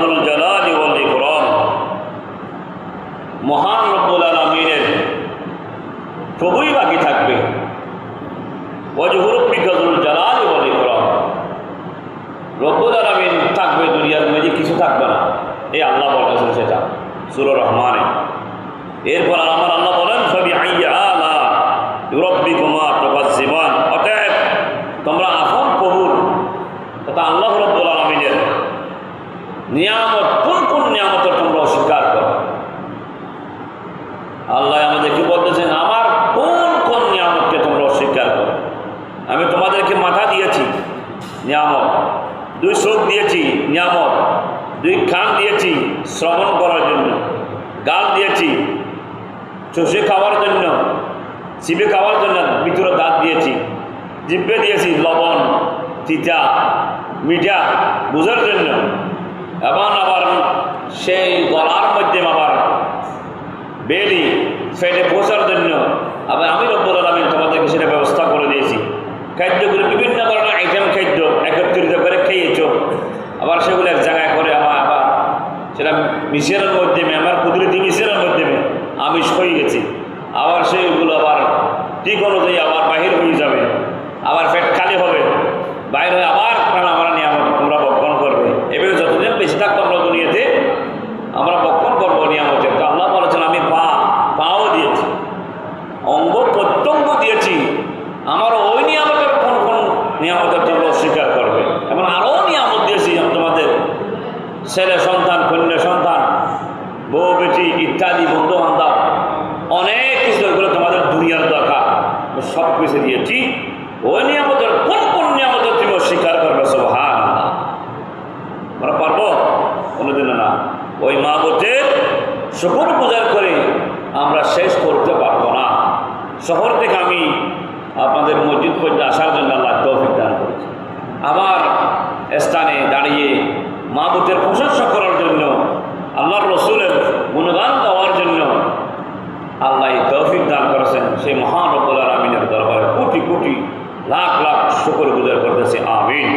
যুল জালালি ওয়াল ইকরাম, মহান রব্বুল আলামিনের প্রভুই বাকি থাকবে। ওয়াজহু রাব্বিকা যুল জালালি ওয়াল ইকরাম, রব্বুল আলামিন থাকবে, দুনিয়ার মধ্যে কিছু থাকবে না। এই আল্লাহ বলতেছেন সেটা সূরা রহমানে। এরপর আমার আল্লাহ বলেন ফাবিআইয়ি আলা রাব্বিকুমা তুকাজ্জিবান, অতএব তোমরা আপন প্রভুর তথা আল্লাহ রাব্বুল আলামিনের নিয়ামত কোন কোন নিয়ামতের তোমরা অস্বীকার করো। আল্লাহ আমাদেরকে বলতেছেন আমার কোন কোন নিয়ামতকে তোমরা অস্বীকার করো। আমি তোমাদেরকে মাথা দিয়েছি নিয়ামত, দুই চোখ দিয়েছি নিয়ামত, দুই কান দিয়েছি শ্রবণ করার জন্য, গাল দিয়েছি চষে খাওয়ার জন্য, চিবে খাওয়ার জন্য, ভিতরে দাঁত দিয়েছি, জিভে দিয়েছি লবণ তিতা মিঠা বুঝার জন্য, এবং আবার সেই গলার মধ্যে আবার বেলি ফেটে পৌঁছার জন্য। আবার আমি রব্বুল আলামিন তোমাদেরকে সেটা ব্যবস্থা করে দিয়েছি। খাদ্যগুলো বিভিন্ন ধরনের আইটেম খাদ্য একত্রিত করে খেয়েছ, আবার সেগুলো এক জায়গায় করে আবার সেটা মিশ্রণের মাধ্যমে, আমার কুদরতি মিশ্রণের মাধ্যমে আমিষ হয়ে গেছি। আবার সেইগুলো আবার ঠিক অনুযায়ী আবার বাহির হয়ে যাবে, আবার পেট খালি হবে, বাইর হয়ে আবার আমার নিয়ামত তোমরা বক্ষণ করবে। এভাবে যতদিন বেশি থাকতো আমরা দুনিয়াতে আমরা বক্ষণ করবো নিয়ামতের। তো আল্লাহ বলেছেন আমি পাও দিয়েছি, অঙ্গ প্রত্যঙ্গ দিয়েছি, আমার ওই নিয়ামতের কোন কোন নিয়ামতের তোমরা অস্বীকার করবে। এবং আরও নিয়ামত দিয়েছি তোমাদের, ছেলে সন্তান, কন্যা সন্তান, বউ বেটি ইত্যাদি, বন্ধু বান্ধব, অনেক কিছু এগুলো তোমাদের দুনিয়ার দরকার, সব কিছু দিয়েছি। ওই নিয়ামতের কোন কোন নিয়ামতের তুমি অস্বীকার করবে? সুবহানাল্লাহ। আমরা পারবো? কোনোদিন না। ওই মাবুদের শুকর গুজার করে আমরা শেষ করতে পারবো না। শহর থেকে আমি আপনাদের মসজিদ পর্যন্ত আসার জন্য আল্লাহ তৌফিক দান করেছি। আমার স্থানে দাঁড়িয়ে মাবুদের প্রশংসা করার জন্য, আল্লাহর রসুলের গুণগান গাওয়ার জন্য আল্লাহ তৌফিক দান করেছেন। সেই মহান রব্বুল আলামিনের দরবারে কোটি কোটি লাখ লাখ শুকর গুজার করতেছি। আমিন।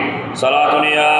সালাতুন ইয়া